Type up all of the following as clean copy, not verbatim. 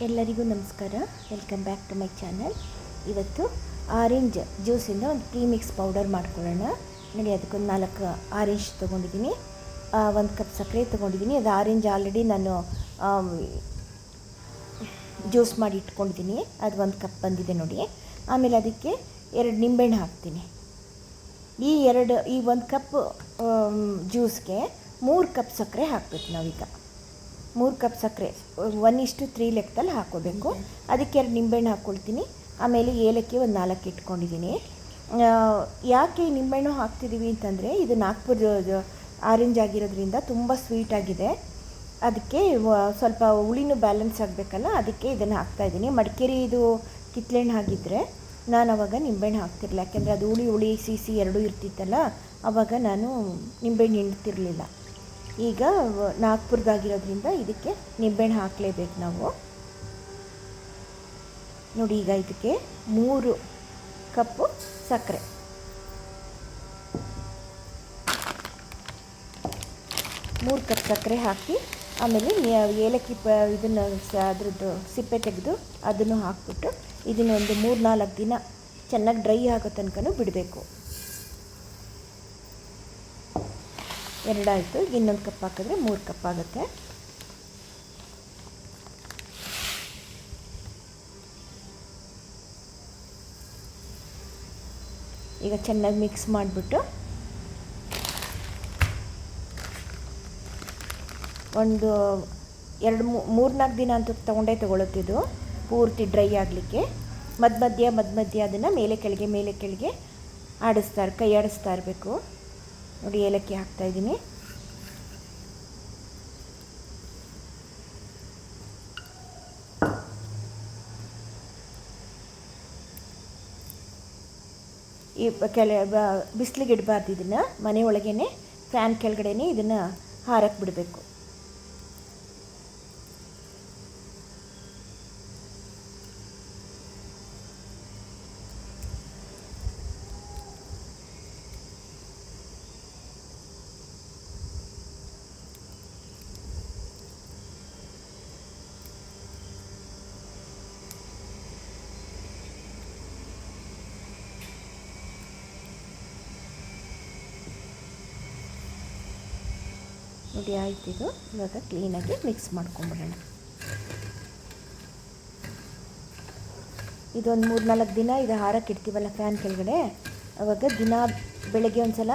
ಎಲ್ಲರಿಗೂ ನಮಸ್ಕಾರ. Welcome back to my channel. ಇವತ್ತು ಆರೆಂಜ್ ಜ್ಯೂಸಿಂದ ಒಂದು ಪ್ರೀಮಿಕ್ಸ್ ಪೌಡರ್ ಮಾಡ್ಕೊಳ್ಳೋಣ. ನೋಡಿ, ಅದಕ್ಕೊಂದು 4 ಆರೆಂಜ್ ತೊಗೊಂಡಿದ್ದೀನಿ, 1 ಕಪ್ ಸಕ್ಕರೆ ತೊಗೊಂಡಿದ್ದೀನಿ. ಅದು ಆರೆಂಜ್ ಆಲ್ರೆಡಿ ನಾನು ಜ್ಯೂಸ್ ಮಾಡಿ ಇಟ್ಕೊಂಡಿದ್ದೀನಿ. ಅದು 1 ಕಪ್ ಬಂದಿದೆ ನೋಡಿ. ಆಮೇಲೆ ಅದಕ್ಕೆ 2 ನಿಂಬೆಹಣ್ಣು ಹಾಕ್ತೀನಿ. ಈ 1 ಕಪ್ ಜ್ಯೂಸ್ಗೆ 3 ಕಪ್ ಸಕ್ಕರೆ ಹಾಕಬೇಕು ನಾವೀಗ. 3 ಕಪ್ ಸಕ್ಕರೆ 1:3 ಲೆಕ್ಕದಲ್ಲಿ ಹಾಕ್ಕೋಬೇಕು. ಅದಕ್ಕೆ 2 ನಿಂಬೆಹಣ್ಣು ಹಾಕ್ಕೊಳ್ತೀನಿ. ಆಮೇಲೆ ಏಲಕ್ಕಿ ಒಂದು 4 ಇಟ್ಕೊಂಡಿದ್ದೀನಿ. ಯಾಕೆ ನಿಂಬೆಹಣ್ಣು ಹಾಕ್ತಿದ್ದೀವಿ ಅಂತಂದರೆ, ಇದು ನಾಗ್ಪುರ ಆರೆಂಜ್ ಆಗಿರೋದ್ರಿಂದ ತುಂಬ ಸ್ವೀಟಾಗಿದೆ. ಅದಕ್ಕೆ ಸ್ವಲ್ಪ ಹುಳಿನೂ ಬ್ಯಾಲೆನ್ಸ್ ಆಗಬೇಕಲ್ಲ, ಅದಕ್ಕೆ ಇದನ್ನು ಹಾಕ್ತಾಯಿದ್ದೀನಿ. ಮಡಿಕೇರಿ ಇದು ಕಿತ್ಳೆಹಣ್ಣು ಆಗಿದ್ದರೆ ನಾನು ಆವಾಗ ನಿಂಬೆಹಣ್ಣು ಹಾಕ್ತಿರಲಿಲ್ಲ, ಯಾಕೆಂದರೆ ಅದು ಹುಳಿ ಸಿಹಿ ಎರಡೂ ಇರ್ತಿತ್ತಲ್ಲ, ಆವಾಗ ನಾನು ನಿಂಬೆಹಣ್ಣು ಹಿಂಡ್ತಿರಲಿಲ್ಲ. ಈಗ ನಾಗ್ಪುರದಾಗಿರೋದ್ರಿಂದ ಇದಕ್ಕೆ ನಿಂಬೆಹಣ್ಣು ಹಾಕಲೇಬೇಕು ನಾವು. ನೋಡಿ, ಈಗ ಇದಕ್ಕೆ 3 ಕಪ್ಪು ಸಕ್ಕರೆ, 3 ಕಪ್ ಸಕ್ಕರೆ ಹಾಕಿ, ಆಮೇಲೆ ಏಲಕ್ಕಿ ಇದನ್ನು ಅದರದ್ದು ಸಿಪ್ಪೆ ತೆಗೆದು ಅದನ್ನು ಹಾಕ್ಬಿಟ್ಟು ಇದನ್ನೊಂದು 3-4 ದಿನ ಚೆನ್ನಾಗಿ ಡ್ರೈ ಆಗೋ ತನಕ ಬಿಡಬೇಕು. 2 ಆಯಿತು. ಇನ್ನೊಂದು ಕಪ್ ಹಾಕಿದ್ರೆ 3 ಕಪ್ ಆಗುತ್ತೆ. ಈಗ ಚೆನ್ನಾಗಿ ಮಿಕ್ಸ್ ಮಾಡಿಬಿಟ್ಟು ಒಂದು 3-4 ದಿನ ಅಂತೂ ತೊಗೊಳುತ್ತಿದ್ದು ಪೂರ್ತಿ ಡ್ರೈ ಆಗಲಿಕ್ಕೆ. ಮಧ್ಯ ಅದನ್ನು ಮೇಲೆ ಕೆಳಗೆ ಕೈ ಆಡಿಸ್ತಾ ಇರಬೇಕು. ನೋಡಿ, ಏಲಕ್ಕಿ ಹಾಕ್ತಾಯಿದ್ದೀನಿ. ಈ ಬಿಸಿಲಿಗೆ ಇಡಬಾರ್ದು, ಇದನ್ನು ಮನೆ ಒಳಗೇ ಫ್ಯಾನ್ ಕೆಳಗಡೆ ಇದನ್ನು ಹಾರಕ್ಕೆ ಬಿಡಬೇಕು. ನೋಡಿ, ಆಯ್ತಿದು. ಇವಾಗ ಕ್ಲೀನಾಗಿ ಮಿಕ್ಸ್ ಮಾಡ್ಕೊಂಬಿಡೋಣ. ಇದೊಂದು 3-4 ದಿನ ಇದು ಹಾರಕ್ಕೆ ಇಡ್ತೀವಲ್ಲ ಫ್ಯಾನ್ ಕೆಳಗಡೆ, ಆವಾಗ ದಿನ ಬೆಳಗ್ಗೆ ಒಂದು ಸಲ,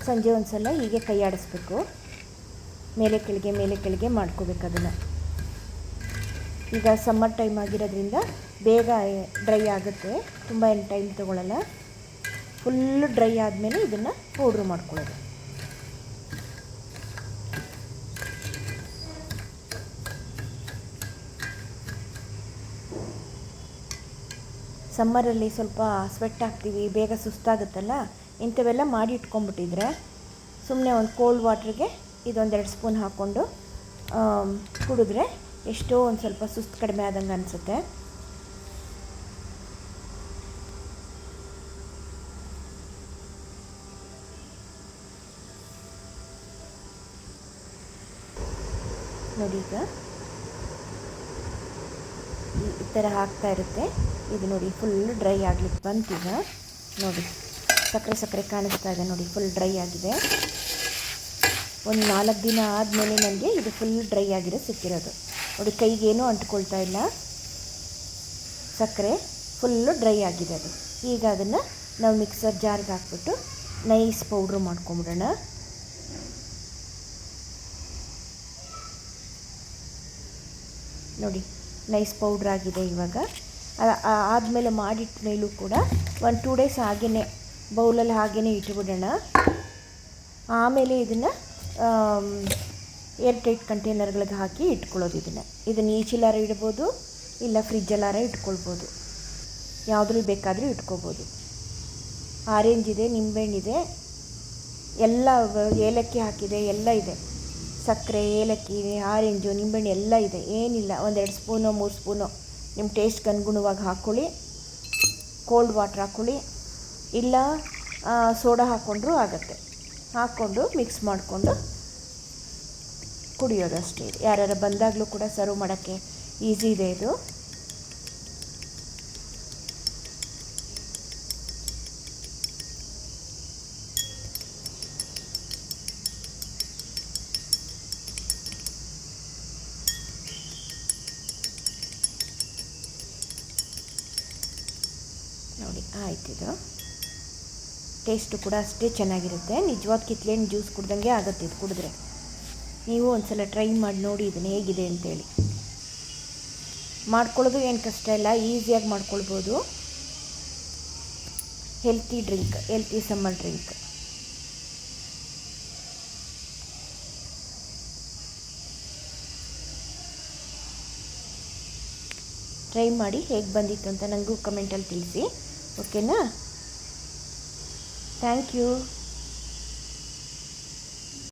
ಸಂಜೆ ಒಂದು ಸಲ ಹೀಗೆ ಕೈ ಆಡಿಸ್ಬೇಕು. ಮೇಲೆ ಕೆಳಗೆ ಮಾಡ್ಕೋಬೇಕು ಅದನ್ನು. ಈಗ ಸಮ್ಮರ್ ಟೈಮ್ ಆಗಿರೋದ್ರಿಂದ ಬೇಗ ಡ್ರೈ ಆಗುತ್ತೆ, ತುಂಬ ಏನು ಟೈಮ್ ತೊಗೊಳ್ಳಲ್ಲ. ಫುಲ್ಲು ಡ್ರೈ ಆದಮೇಲೆ ಇದನ್ನು ಪೌಡ್ರ್ ಮಾಡ್ಕೊಳ್ಳೋದು. ಸಮ್ಮರಲ್ಲಿ ಸ್ವಲ್ಪ ಸ್ವೆಟ್ ಆಗ್ತೀವಿ, ಬೇಗ ಸುಸ್ತಾಗುತ್ತಲ್ಲ, ಇಂಥವೆಲ್ಲ ಮಾಡಿ ಇಟ್ಕೊಂಡ್ಬಿಟ್ಟಿದ್ರೆ ಸುಮ್ಮನೆ ಒಂದು ಕೋಲ್ಡ್ ವಾಟ್ರಿಗೆ ಇದೊಂದು 2 ಸ್ಪೂನ್ ಹಾಕ್ಕೊಂಡು ಕುಡಿದ್ರೆ ಎಷ್ಟೋ ಒಂದು ಸ್ವಲ್ಪ ಸುಸ್ತು ಕಡಿಮೆ ಆದಂಗೆ ಅನಿಸುತ್ತೆ. ನೋಡಿ, ಈಗ ಈ ಥರ ಹಾಕ್ತಾ ಇರುತ್ತೆ. ಇದು ನೋಡಿ, ಫುಲ್ ಡ್ರೈ ಆಗಲಿಕ್ಕೆ ಬಂತೀಗ. ನೋಡಿ, ಸಕ್ಕರೆ ಕಾಣಿಸ್ತಾ ಇದೆ ನೋಡಿ, ಫುಲ್ ಡ್ರೈ ಆಗಿದೆ. ಒಂದು 4 ದಿನ ಆದಮೇಲೆ ನನಗೆ ಇದು ಫುಲ್ ಡ್ರೈ ಆಗಿರೋ ಸಿಕ್ಕಿರೋದು. ನೋಡಿ, ಕೈಗೇನೂ ಅಂಟ್ಕೊಳ್ತಾ ಇಲ್ಲ, ಸಕ್ಕರೆ ಫುಲ್ಲು ಡ್ರೈ ಆಗಿದೆ ಅದು. ಈಗ ಅದನ್ನು ನಾವು ಮಿಕ್ಸರ್ ಜಾರ್ಗೆ ಹಾಕ್ಬಿಟ್ಟು ನೈಸ್ ಪೌಡ್ರು ಮಾಡ್ಕೊಂಬಿಡೋಣ. ನೋಡಿ, ನೈಸ್ ಪೌಡ್ರ್ ಆಗಿದೆ. ಇವಾಗ ಆದಮೇಲೆ ಮಾಡಿಟ್ಟ ಮೇಲೂ ಕೂಡ 1-2 ಡೇಸ್ ಹಾಗೇ ಬೌಲಲ್ಲಿ ಹಾಗೇ ಇಟ್ಬಿಡೋಣ. ಆಮೇಲೆ ಇದನ್ನು ಏರ್ ಟೈಟ್ ಕಂಟೈನರ್ಗಳಿಗೆ ಹಾಕಿ ಇಟ್ಕೊಳ್ಳೋದು. ಇದನ್ನು ಈಚೆಲಾರ ಇಡ್ಬೋದು, ಇಲ್ಲ ಫ್ರಿಜ್ಜಲ್ಲಾರ ಇಟ್ಕೊಳ್ಬೋದು, ಯಾವುದ್ರಲ್ಲಿ ಬೇಕಾದರೂ ಇಟ್ಕೋಬೋದು. ಆರೆಂಜ್ ಇದೆ, ನಿಂಬೆಹಣ್ಣಿದೆ, ಎಲ್ಲ ಏಲಕ್ಕಿ ಹಾಕಿದೆ, ಎಲ್ಲ ಇದೆ. ಸಕ್ಕರೆ, ಏಲಕ್ಕಿ, ಆರೆಂಜು, ನಿಂಬೆಹಣ್ಣು ಎಲ್ಲ ಇದೆ. ಏನಿಲ್ಲ, 1-2 ಸ್ಪೂನೋ 3 ಸ್ಪೂನೋ ನಿಮ್ಮ ಟೇಸ್ಟ್ಗೆ ಅನುಗುಣವಾಗಿ ಹಾಕ್ಕೊಳ್ಳಿ. ಕೋಲ್ಡ್ ವಾಟ್ರ್ ಹಾಕ್ಕೊಳ್ಳಿ, ಇಲ್ಲ ಸೋಡಾ ಹಾಕ್ಕೊಂಡ್ರೂ ಆಗುತ್ತೆ. ಹಾಕ್ಕೊಂಡು ಮಿಕ್ಸ್ ಮಾಡಿಕೊಂಡು ಕುಡಿಯೋದಷ್ಟೇ ಇದು. ಯಾರು ಬಂದಾಗಲೂ ಕೂಡ ಸರ್ವ್ ಮಾಡೋಕ್ಕೆ ಈಸಿ ಇದೆ ಇದು. ನೋಡಿ ಆಯ್ತಿದು. ಟೇಸ್ಟು ಕೂಡ ಅಷ್ಟೇ ಚೆನ್ನಾಗಿರುತ್ತೆ. ನಿಜವಾದ ಕಿತ್ಲೆಹಣ್ಣು ಜ್ಯೂಸ್ ಕುಡ್ದಂಗೆ ಆಗುತ್ತೆ ಇದು ಕುಡಿದ್ರೆ. ನೀವು ಒಂದು ಸಲ ಟ್ರೈ ಮಾಡಿ ನೋಡಿ ಇದನ್ನು ಹೇಗಿದೆ ಅಂತೇಳಿ. ಮಾಡ್ಕೊಳ್ಳೋದು ಏನು ಕಷ್ಟ ಇಲ್ಲ, ಈಸಿಯಾಗಿ ಮಾಡ್ಕೊಳ್ಬೋದು. Healthy drink, healthy summer drink. Try ಮಾಡಿ ಹೇಗೆ ಬಂದಿತ್ತು ಅಂತ ನನಗೂ ಕಮೆಂಟಲ್ಲಿ ತಿಳಿಸಿ. ಓಕೆನಾ? Thank you.